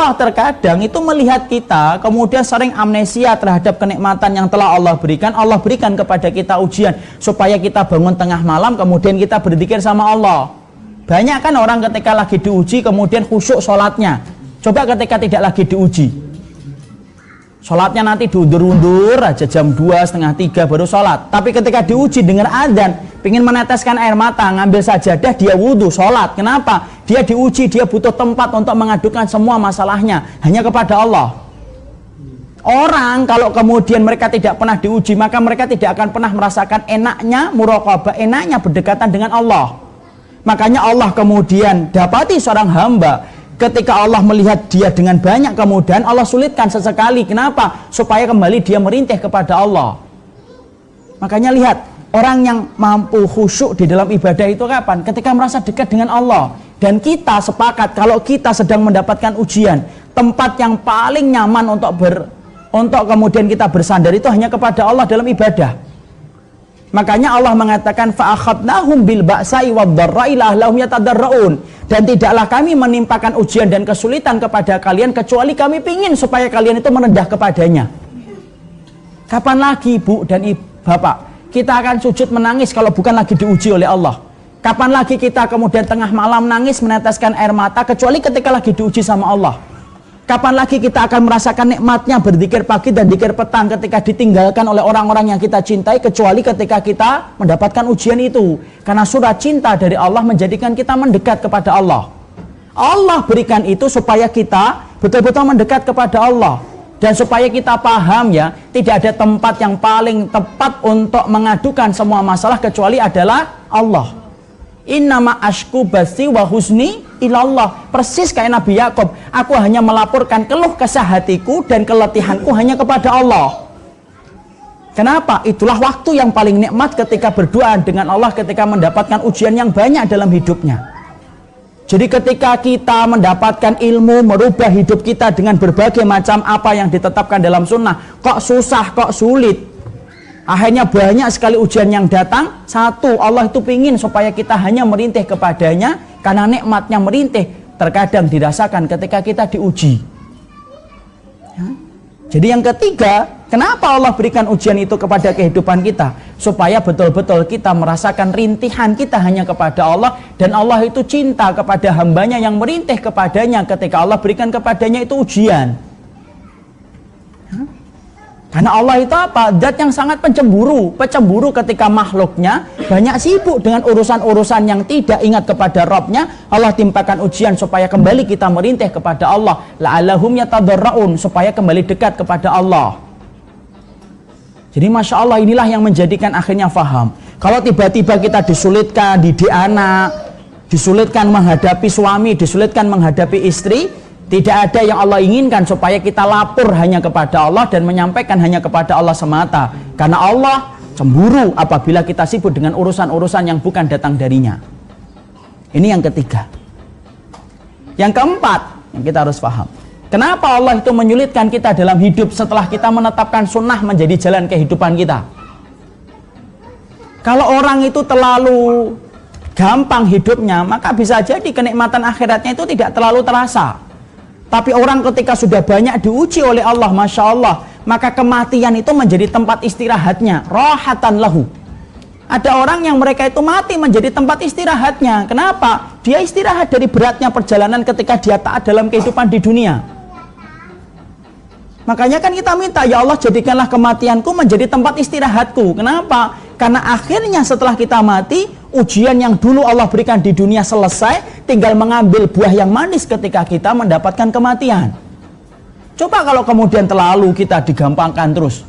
Allah terkadang itu melihat kita kemudian sering amnesia terhadap kenikmatan yang telah Allah berikan. Allah berikan kepada kita ujian supaya kita bangun tengah malam kemudian kita berzikir sama Allah. Banyak kan orang ketika lagi diuji kemudian khusyuk sholatnya. Coba ketika tidak lagi diuji, sholatnya nanti diundur-undur aja, jam 2, setengah 3 baru sholat. Tapi ketika diuji dengan adzan, ingin meneteskan air mata, ngambil sajadah, dia wudhu, sholat. Kenapa? Dia diuji, dia butuh tempat untuk mengadukan semua masalahnya hanya kepada Allah. Orang kalau kemudian mereka tidak pernah diuji, maka mereka tidak akan pernah merasakan enaknya muraqabah, enaknya berdekatan dengan Allah. Makanya Allah kemudian dapati seorang hamba, ketika Allah melihat dia dengan banyak kemudahan, Allah sulitkan sesekali. Kenapa? Supaya kembali dia merintih kepada Allah. Makanya lihat, orang yang mampu khusyuk di dalam ibadah itu kapan? Ketika merasa dekat dengan Allah. Dan kita sepakat kalau kita sedang mendapatkan ujian, tempat yang paling nyaman untuk kemudian kita bersandar itu hanya kepada Allah dalam ibadah. Makanya Allah mengatakan fa'akhadnahum bil ba'sa'i wad-dharra'i la'allahum yatadarraun. Dan tidaklah kami menimpakan ujian dan kesulitan kepada kalian kecuali kami ingin supaya kalian itu merendah kepadanya. Kapan lagi Bu dan Bapak kita akan sujud menangis kalau bukan lagi diuji oleh Allah? Kapan lagi kita kemudian tengah malam nangis meneteskan air mata kecuali ketika lagi diuji sama Allah? Kapan lagi kita akan merasakan nikmatnya berzikir pagi dan zikir petang ketika ditinggalkan oleh orang-orang yang kita cintai kecuali ketika kita mendapatkan ujian itu? Karena surat cinta dari Allah menjadikan kita mendekat kepada Allah. Allah berikan itu supaya kita betul-betul mendekat kepada Allah. Dan supaya kita paham ya, tidak ada tempat yang paling tepat untuk mengadukan semua masalah kecuali adalah Allah. Innama ashku basi wa husni ilallah. Persis kayak Nabi Yakub, aku hanya melaporkan keluh kesah hatiku dan keletihanku hanya kepada Allah. Kenapa? Itulah waktu yang paling nikmat ketika berdoa dengan Allah ketika mendapatkan ujian yang banyak dalam hidupnya. Jadi ketika kita mendapatkan ilmu merubah hidup kita dengan berbagai macam apa yang ditetapkan dalam sunnah, kok susah, kok sulit, akhirnya banyak sekali ujian yang datang. Satu, Allah itu ingin supaya kita hanya merintih kepadanya, karena nikmatnya merintih terkadang dirasakan ketika kita diuji ya. Jadi yang ketiga, kenapa Allah berikan ujian itu kepada kehidupan kita? Supaya betul-betul kita merasakan rintihan kita hanya kepada Allah. Dan Allah itu cinta kepada hambanya yang merintih kepadanya ketika Allah berikan kepadanya itu ujian ya. Karena Allah itu apa? Zat yang sangat pencemburu. Pencemburu ketika makhluknya banyak sibuk dengan urusan-urusan yang tidak ingat kepada Rabbnya. Allah timpakan ujian supaya kembali kita merintih kepada Allah. La'allahum yatadarraun, supaya kembali dekat kepada Allah. Jadi Masya Allah, inilah yang menjadikan akhirnya faham. Kalau tiba-tiba kita disulitkan didik anak, disulitkan menghadapi suami, disulitkan menghadapi istri, tidak ada yang Allah inginkan supaya kita lapor hanya kepada Allah dan menyampaikan hanya kepada Allah semata. Karena Allah cemburu apabila kita sibuk dengan urusan-urusan yang bukan datang darinya. Ini yang ketiga. Yang keempat, yang kita harus paham, kenapa Allah itu menyulitkan kita dalam hidup setelah kita menetapkan sunnah menjadi jalan kehidupan kita. Kalau orang itu terlalu gampang hidupnya, maka bisa jadi kenikmatan akhiratnya itu tidak terlalu terasa. Tapi orang ketika sudah banyak diuji oleh Allah, Masya Allah, maka kematian itu menjadi tempat istirahatnya. Rohatan lahu. Ada orang yang mereka itu mati menjadi tempat istirahatnya. Kenapa? Dia istirahat dari beratnya perjalanan ketika dia taat dalam kehidupan di dunia. Makanya kan kita minta, ya Allah jadikanlah kematianku menjadi tempat istirahatku. Kenapa? Karena akhirnya setelah kita mati, ujian yang dulu Allah berikan di dunia selesai, tinggal mengambil buah yang manis ketika kita mendapatkan kematian. Coba kalau kemudian terlalu kita digampangkan terus,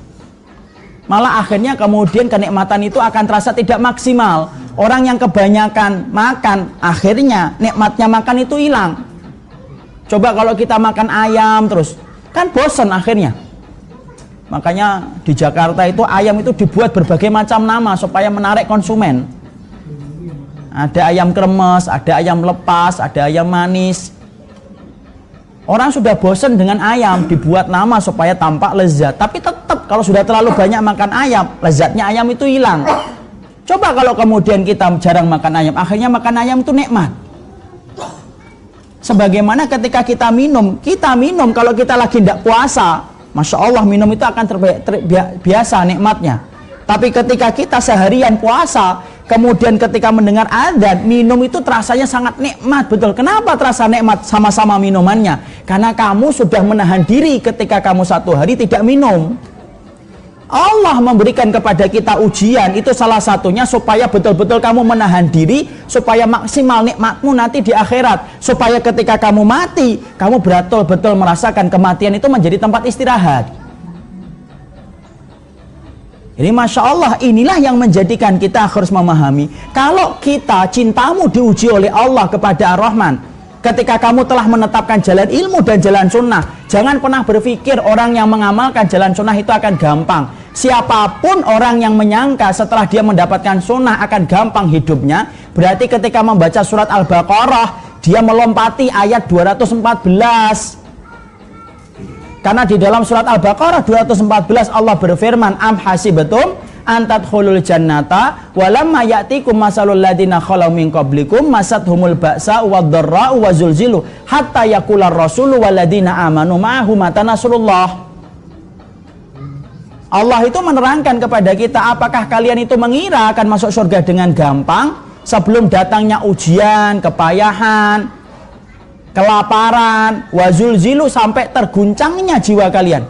malah akhirnya kemudian kenikmatan itu akan terasa tidak maksimal. Orang yang kebanyakan makan, akhirnya nikmatnya makan itu hilang. Coba kalau kita makan ayam terus, kan bosan akhirnya. Makanya di Jakarta itu ayam itu dibuat berbagai macam nama supaya menarik konsumen. Ada ayam kremes, ada ayam lepas, ada ayam manis. Orang sudah bosan dengan ayam, dibuat nama supaya tampak lezat. Tapi tetap kalau sudah terlalu banyak makan ayam, lezatnya ayam itu hilang. Coba kalau kemudian kita jarang makan ayam, akhirnya makan ayam itu nikmat. Sebagaimana ketika kita minum kalau kita lagi tidak puasa, Masya Allah minum itu akan biasa nikmatnya. Tapi ketika kita seharian puasa, kemudian ketika mendengar adzan, minum itu terasanya sangat nikmat, betul. Kenapa terasa nikmat? Sama-sama minumannya. Karena kamu sudah menahan diri ketika kamu 1 hari tidak minum. Allah memberikan kepada kita ujian, itu salah satunya supaya betul-betul kamu menahan diri, supaya maksimal nikmatmu nanti di akhirat. Supaya ketika kamu mati, kamu betul-betul merasakan kematian itu menjadi tempat istirahat. Jadi Masya Allah, inilah yang menjadikan kita harus memahami, kalau kita cintamu diuji oleh Allah kepada Ar-Rahman, ketika kamu telah menetapkan jalan ilmu dan jalan sunnah, jangan pernah berpikir orang yang mengamalkan jalan sunnah itu akan gampang. Siapapun orang yang menyangka setelah dia mendapatkan sunnah akan gampang hidupnya, berarti ketika membaca surat Al-Baqarah, dia melompati ayat 214. Karena di dalam surat Al-Baqarah 214 Allah berfirman, am hasibatum an tadkhulul jannata walamma ya'tikum masalul ladina khalau min qablikum masathumul ba'sa wad-dharra'u wazulzilu hatta yaqular rasulu waladina amanu ma'ahu mata nasrullah. Allah itu menerangkan kepada kita, apakah kalian itu mengira akan masuk surga dengan gampang sebelum datangnya ujian, kepayahan, kelaparan, wazulzilu, sampai terguncangnya jiwa kalian.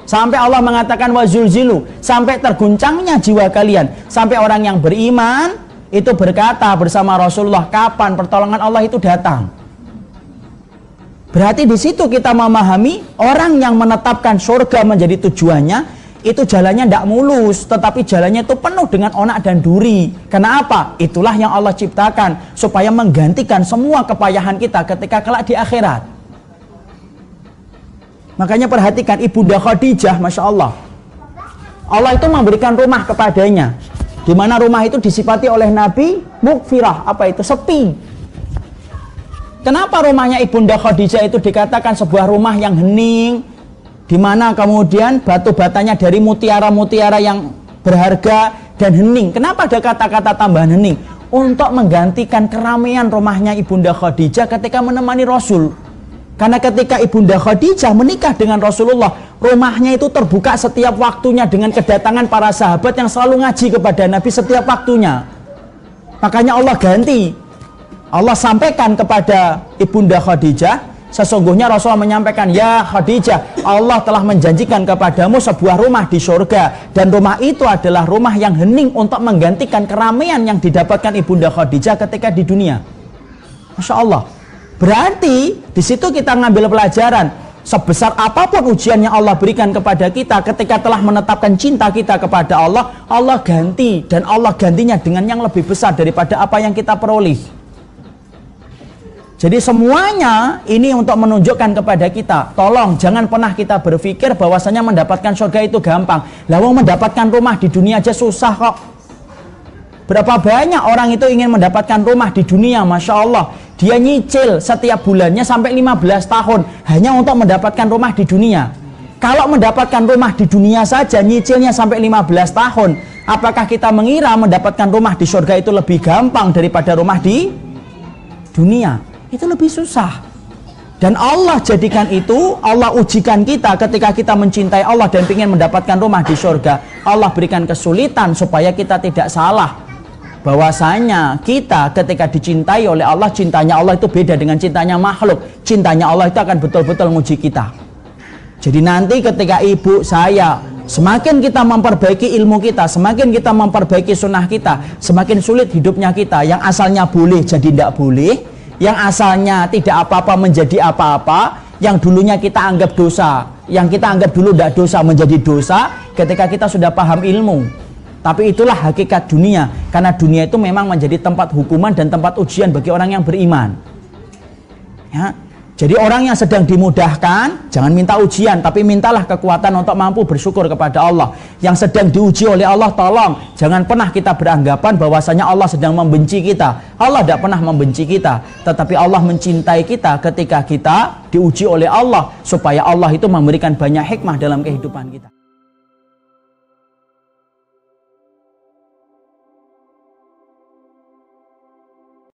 Sampai Allah mengatakan wazulzilu, sampai terguncangnya jiwa kalian. Sampai orang yang beriman itu berkata bersama Rasulullah, kapan pertolongan Allah itu datang? Berarti di situ kita memahami orang yang menetapkan surga menjadi tujuannya, itu jalannya tidak mulus, tetapi jalannya itu penuh dengan onak dan duri. Kenapa? Itulah yang Allah ciptakan supaya menggantikan semua kepayahan kita ketika kelak di akhirat. Makanya perhatikan Ibunda Khadijah, Masya Allah, Allah itu memberikan rumah kepadanya, di mana rumah itu disifati oleh Nabi mukfirah, apa itu? Sepi. Kenapa rumahnya Ibunda Khadijah itu dikatakan sebuah rumah yang hening, di mana kemudian batu batanya dari mutiara-mutiara yang berharga dan hening? Kenapa ada kata-kata tambahan hening? Untuk menggantikan keramaian rumahnya Ibunda Khadijah ketika menemani Rasul. Karena ketika Ibunda Khadijah menikah dengan Rasulullah, rumahnya itu terbuka setiap waktunya dengan kedatangan para sahabat yang selalu ngaji kepada Nabi setiap waktunya. Makanya Allah ganti, Allah sampaikan kepada Ibunda Khadijah, sesungguhnya Rasulullah menyampaikan, ya Khadijah, Allah telah menjanjikan kepadamu sebuah rumah di surga, dan rumah itu adalah rumah yang hening untuk menggantikan keramaian yang didapatkan Ibunda Khadijah ketika di dunia. Masya Allah. Berarti di situ kita ngambil pelajaran, sebesar apapun ujian yang Allah berikan kepada kita, ketika telah menetapkan cinta kita kepada Allah, Allah ganti, dan Allah gantinya dengan yang lebih besar daripada apa yang kita peroleh. Jadi semuanya ini untuk menunjukkan kepada kita, tolong jangan pernah kita berpikir bahwasanya mendapatkan surga itu gampang. Lawang mendapatkan rumah di dunia aja susah kok. Berapa banyak orang itu ingin mendapatkan rumah di dunia, Masya Allah, dia nyicil setiap bulannya sampai 15 tahun hanya untuk mendapatkan rumah di dunia. Kalau mendapatkan rumah di dunia saja nyicilnya sampai 15 tahun, apakah kita mengira mendapatkan rumah di surga itu lebih gampang daripada rumah di dunia? Itu lebih susah. Dan Allah jadikan itu, Allah ujikan kita ketika kita mencintai Allah dan ingin mendapatkan rumah di surga. Allah berikan kesulitan supaya kita tidak salah, bahwasanya kita ketika dicintai oleh Allah, cintanya Allah itu beda dengan cintanya makhluk. Cintanya Allah itu akan betul-betul menguji kita. Jadi nanti ketika ibu, saya, semakin kita memperbaiki ilmu kita, semakin kita memperbaiki sunnah kita, semakin sulit hidupnya kita. Yang asalnya boleh jadi tidak boleh, yang asalnya tidak apa-apa menjadi apa-apa, yang dulunya kita anggap dosa, yang kita anggap dulu tidak dosa menjadi dosa ketika kita sudah paham ilmu. Tapi itulah hakikat dunia, karena dunia itu memang menjadi tempat hukuman dan tempat ujian bagi orang yang beriman. Ya. Jadi orang yang sedang dimudahkan, jangan minta ujian, tapi mintalah kekuatan untuk mampu bersyukur kepada Allah. Yang sedang diuji oleh Allah, tolong jangan pernah kita beranggapan bahwasanya Allah sedang membenci kita. Allah tidak pernah membenci kita, tetapi Allah mencintai kita ketika kita diuji oleh Allah, supaya Allah itu memberikan banyak hikmah dalam kehidupan kita.